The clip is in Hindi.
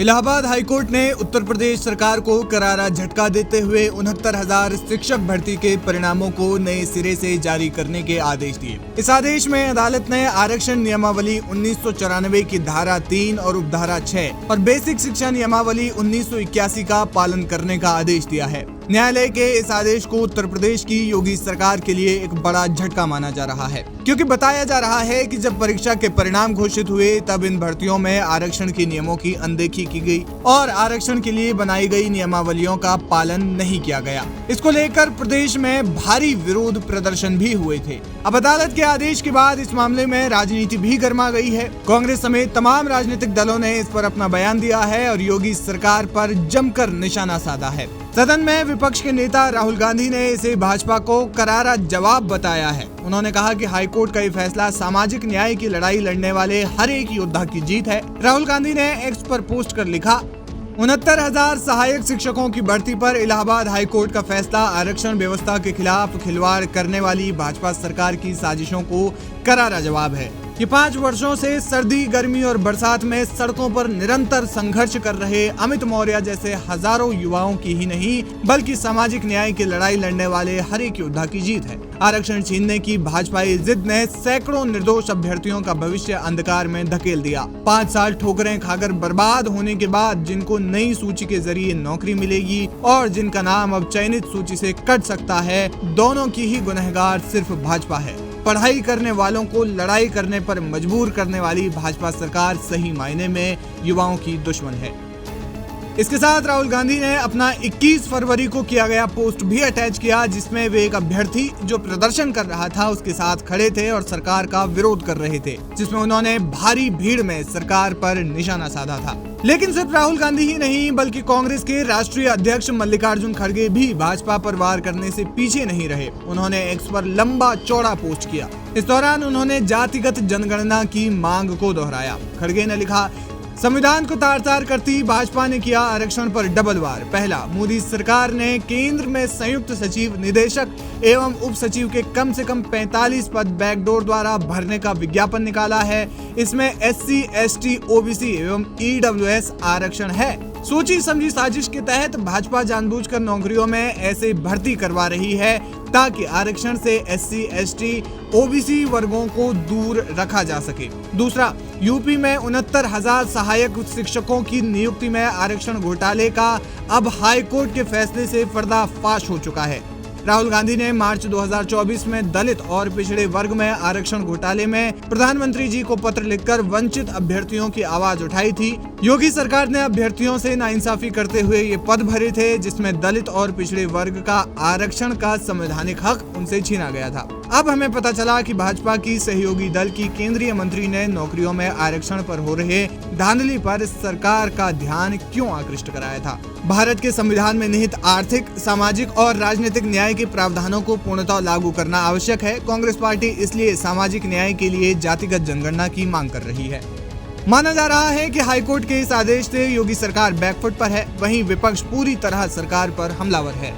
इलाहाबाद हाईकोर्ट ने उत्तर प्रदेश सरकार को करारा झटका देते हुए 69,000 शिक्षक भर्ती के परिणामों को नए सिरे से जारी करने के आदेश दिए। इस आदेश में अदालत ने आरक्षण नियमावली 1994 की धारा 3 और उपधारा 6 और बेसिक शिक्षा नियमावली 1981 का पालन करने का आदेश दिया है। न्यायालय के इस आदेश को उत्तर प्रदेश की योगी सरकार के लिए एक बड़ा झटका माना जा रहा है, क्योंकि बताया जा रहा है कि जब परीक्षा के परिणाम घोषित हुए तब इन भर्तियों में आरक्षण के नियमों की अनदेखी की गई और आरक्षण के लिए बनाई गई नियमावलियों का पालन नहीं किया गया। इसको लेकर प्रदेश में भारी विरोध प्रदर्शन भी हुए थे। अब अदालत के आदेश के बाद इस मामले में राजनीति भी गर्मा गई है। कांग्रेस समेत तमाम राजनीतिक दलों ने इस पर अपना बयान दिया है और योगी सरकार पर जमकर निशाना साधा है। सदन में विपक्ष के नेता राहुल गांधी ने इसे भाजपा को करारा जवाब बताया है। उन्होंने कहा कि हाईकोर्ट का ये फैसला सामाजिक न्याय की लड़ाई लड़ने वाले हर एक योद्धा की जीत है। राहुल गांधी ने एक्स पर पोस्ट कर लिखा, 69,000 सहायक शिक्षकों की भर्ती पर इलाहाबाद हाईकोर्ट का फैसला आरक्षण व्यवस्था के खिलाफ खिलवाड़ करने वाली भाजपा सरकार की साजिशों को करारा जवाब है। ये 5 वर्षों से सर्दी, गर्मी और बरसात में सड़कों पर निरंतर संघर्ष कर रहे अमित मौर्य जैसे हजारों युवाओं की ही नहीं बल्कि सामाजिक न्याय की लड़ाई लड़ने वाले हर एक योद्धा की जीत है। आरक्षण छीनने की भाजपाई जिद ने सैकड़ों निर्दोष अभ्यर्थियों का भविष्य अंधकार में धकेल दिया। 5 साल ठोकरें खाकर बर्बाद होने के बाद जिनको नई सूची के जरिए नौकरी मिलेगी और जिनका नाम अब चयनित सूची से कट सकता है, दोनों की ही गुनहगार सिर्फ भाजपा है। पढ़ाई करने वालों को लड़ाई करने पर मजबूर करने वाली भाजपा सरकार सही मायने में युवाओं की दुश्मन है। इसके साथ राहुल गांधी ने अपना 21 फरवरी को किया गया पोस्ट भी अटैच किया, जिसमें वे एक अभ्यर्थी जो प्रदर्शन कर रहा था उसके साथ खड़े थे और सरकार का विरोध कर रहे थे, जिसमें उन्होंने भारी भीड़ में सरकार पर निशाना साधा था। लेकिन सिर्फ राहुल गांधी ही नहीं बल्कि कांग्रेस के राष्ट्रीय अध्यक्ष मल्लिकार्जुन खड़गे भी भाजपा पर वार करने से पीछे नहीं रहे। उन्होंने एक्स पर लंबा चौड़ा पोस्ट किया। इस दौरान उन्होंने जातिगत जनगणना की मांग को दोहराया। खड़गे ने लिखा, संविधान को तार-तार करती भाजपा ने किया आरक्षण पर डबल वार। पहला, मोदी सरकार ने केंद्र में संयुक्त सचिव, निदेशक एवं उप सचिव के कम से कम 45 पद बैकडोर द्वारा भरने का विज्ञापन निकाला है। इसमें SC, ST, OBC एवं EWS आरक्षण है। सोची समझी साजिश के तहत भाजपा जानबूझकर नौकरियों में ऐसे भर्ती करवा रही है ताकि आरक्षण से SC, ST, OBC वर्गों को दूर रखा जा सके। दूसरा, यूपी में 69,000 सहायक शिक्षकों की नियुक्ति में आरक्षण घोटाले का अब हाईकोर्ट के फैसले से पर्दाफाश हो चुका है। राहुल गांधी ने मार्च 2024 में दलित और पिछड़े वर्ग में आरक्षण घोटाले में प्रधानमंत्री जी को पत्र लिखकर वंचित अभ्यर्थियों की आवाज उठाई थी। योगी सरकार ने अभ्यर्थियों से नाइंसाफी करते हुए ये पद भरे थे, जिसमें दलित और पिछड़े वर्ग का आरक्षण का संवैधानिक हक उनसे छीना गया था। अब हमें पता चला कि भाजपा की सहयोगी दल की केंद्रीय मंत्री ने नौकरियों में आरक्षण पर हो रहे धांधली पर सरकार का ध्यान क्यों आकृष्ट कराया था। भारत के संविधान में निहित आर्थिक, सामाजिक और राजनीतिक न्याय के प्रावधानों को पूर्णतः लागू करना आवश्यक है। कांग्रेस पार्टी इसलिए सामाजिक न्याय के लिए जातिगत जनगणना की मांग कर रही है। माना जा रहा है कि हाईकोर्ट के इस आदेश से योगी सरकार बैकफुट पर है, वहीं विपक्ष पूरी तरह सरकार पर हमलावर है।